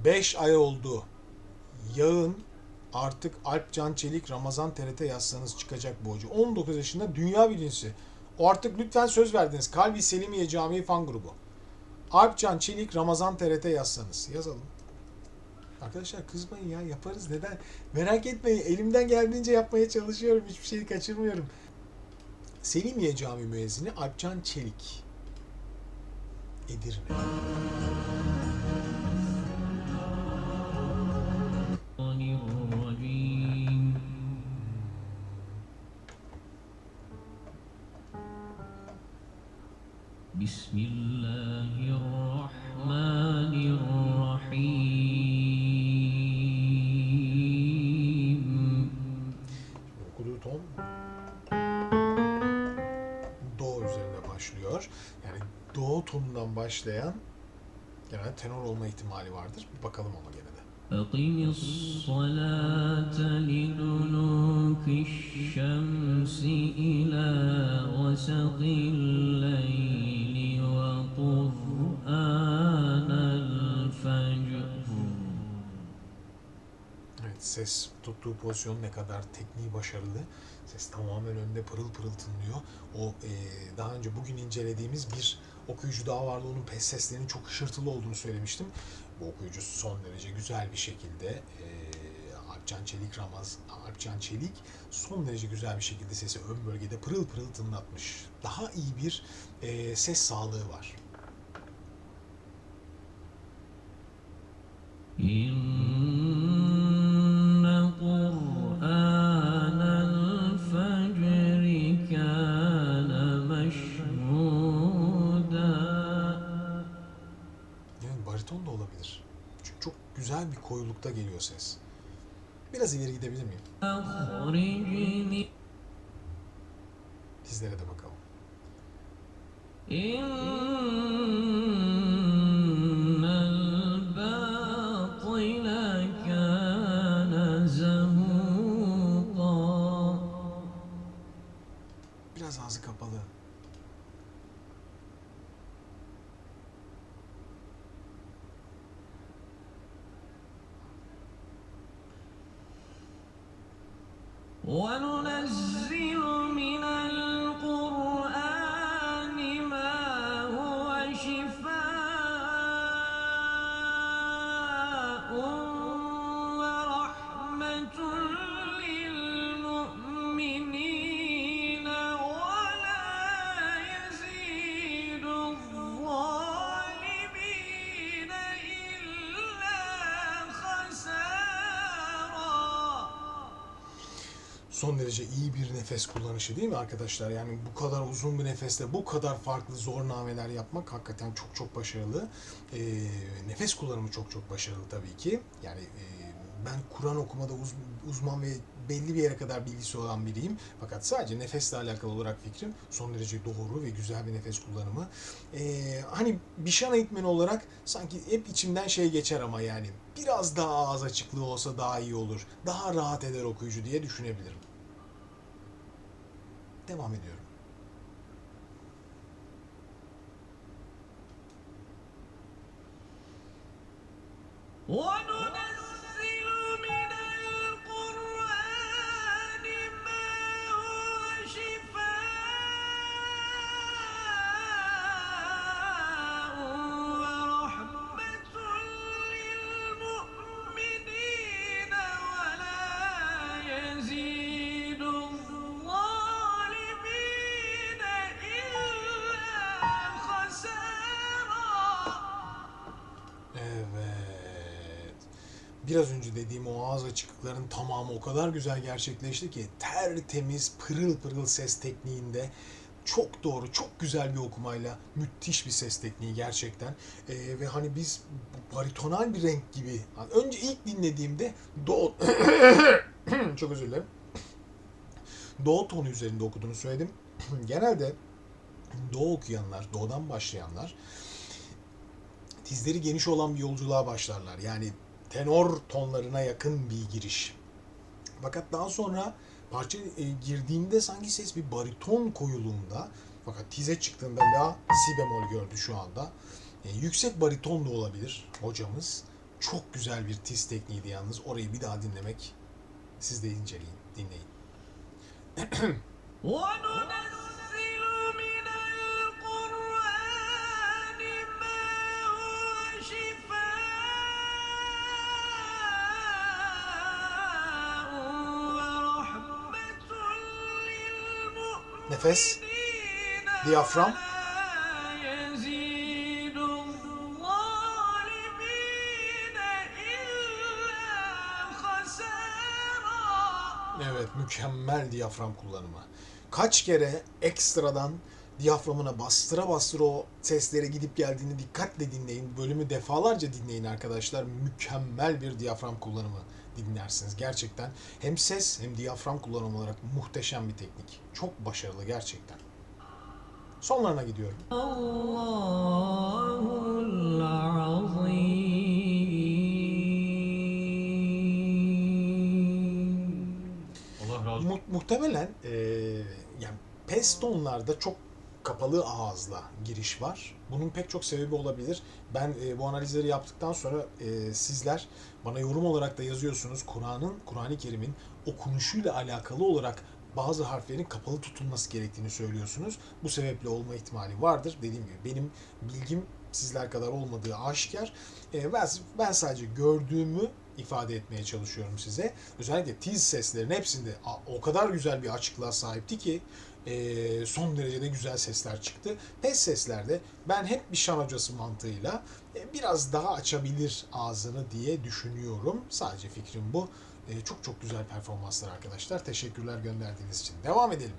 5 ay oldu. Yağın artık Alpcan Çelik Ramazan TRT yazsanız çıkacak bu hoca. 19 yaşında dünya birincisi. O artık lütfen söz verdiniz. Kalbi Selimiye Camii fan grubu. Alpcan Çelik Ramazan TRT yazsanız. Yazalım. Arkadaşlar kızmayın ya, yaparız, neden? Merak etmeyin, elimden geldiğince yapmaya çalışıyorum. Hiçbir şeyi kaçırmıyorum. Selimiye Camii müezzini Alpcan Çelik. Edirne. Bismillahirrahmanirrahim. Okuduğu ton do üzerinde başlıyor. Yani do tonundan başlayan genelde tenor olma ihtimali vardır. Bir bakalım ona gene de. أقم الصلاة لدلوك الشمس إلى غسق الليل وقرآن الفجر. Evet, ses tuttuğu pozisyon ne kadar tekniği başarılı. Ses tamamen önde pırıl pırıl tınlıyor. O daha önce bugün incelediğimiz bir okuyucu daha vardı. Onun pes seslerinin çok hışırtılı olduğunu söylemiştim. Bu okuyucu son derece güzel bir şekilde Alpcan Çelik son derece güzel bir şekilde sesi ön bölgede pırıl pırıl tınlatmış. Daha iyi bir ses sağlığı var. İnne Kur'ânel fecri kâne meşhûdâ. Yani bariton da olabilir. Çünkü çok güzel bir koyulukta geliyor ses. Biraz ileri gidebilir miyim? أخرجني Dizlere de bakalım. إن الباطل كان زهوقا. Biraz ağzı kapalı. وننزل من القرآن ما هو شفاء ورحمة للمؤمنين ولا يزيد الظالمين إلا خسارا. Son derece iyi bir nefes kullanışı değil mi arkadaşlar? Yani bu kadar uzun bir nefeste bu kadar farklı zor nameler yapmak hakikaten çok çok başarılı. Nefes kullanımı çok çok başarılı tabii ki. Yani ben Kur'an okumada uzman ve belli bir yere kadar bilgisi olan biriyim. Fakat sadece nefesle alakalı olarak fikrim son derece doğru ve güzel bir nefes kullanımı. Hani bir şan eğitmeni olarak sanki hep içimden şey geçer ama yani biraz daha ağız açıklığı olsa daha iyi olur. Daha rahat eder okuyucu diye düşünebilirim. Devam ediyorum. وننزل من القرآن ما هو شفاء ورحمة للمؤمنين ولا يزيد الظالمين إلا خسارا. Evet. Biraz önce dediğim o ağız açıklıkların tamamı o kadar güzel gerçekleşti ki tertemiz, pırıl pırıl ses tekniğinde çok doğru, çok güzel bir okumayla müthiş bir ses tekniği gerçekten. Ve hani biz baritonal bir renk gibi. Önce ilk dinlediğimde do çok özür dilerim. Do tonu üzerinde okuduğunu söyledim. Genelde do okuyanlar, do'dan başlayanlar dizleri geniş olan bir yolculuğa başlarlar. Yani tenor tonlarına yakın bir giriş. Fakat daha sonra parça girdiğinde sanki ses bir bariton koyuluğunda, fakat tize çıktığında la si bemol gördü şu anda. Yüksek bariton da olabilir hocamız. Çok güzel bir tiz tekniğiydi yalnız. Orayı bir daha dinlemek, siz de inceleyin, dinleyin. وننزل من القرآن ما هو شفاء ورحمة Nefes, للمؤمنين diyafram. ولا يزيد الظالمين إلا خسارا. Evet, mükemmel diyafram kullanımı. Kaç kere ekstradan diyaframına bastıra bastıra o seslere gidip geldiğini dikkatle dinleyin. Bölümü defalarca dinleyin arkadaşlar. Mükemmel bir diyafram kullanımı dinlersiniz. Gerçekten hem ses hem diyafram kullanımı olarak muhteşem bir teknik. Çok başarılı gerçekten. Sonlarına gidiyorum. الله العظيم. Allah razı olsun. Muhtemelen yani pes tonlarda çok kapalı ağızla giriş var. Bunun pek çok sebebi olabilir. Ben bu analizleri yaptıktan sonra sizler bana yorum olarak da yazıyorsunuz. Kur'an-ı Kerim'in okunuşuyla alakalı olarak bazı harflerin kapalı tutulması gerektiğini söylüyorsunuz. Bu sebeple olma ihtimali vardır. Dediğim gibi benim bilgim sizler kadar olmadığı aşikar. Ben sadece gördüğümü ifade etmeye çalışıyorum size. Özellikle tiz seslerin hepsinde o kadar güzel bir açıklığa sahipti ki son derecede güzel sesler çıktı. Pes seslerde ben hep bir şan hocası mantığıyla biraz daha açabilir ağzını diye düşünüyorum. Sadece fikrim bu. Çok çok güzel performanslar arkadaşlar. Teşekkürler gönderdiğiniz için. Devam edelim.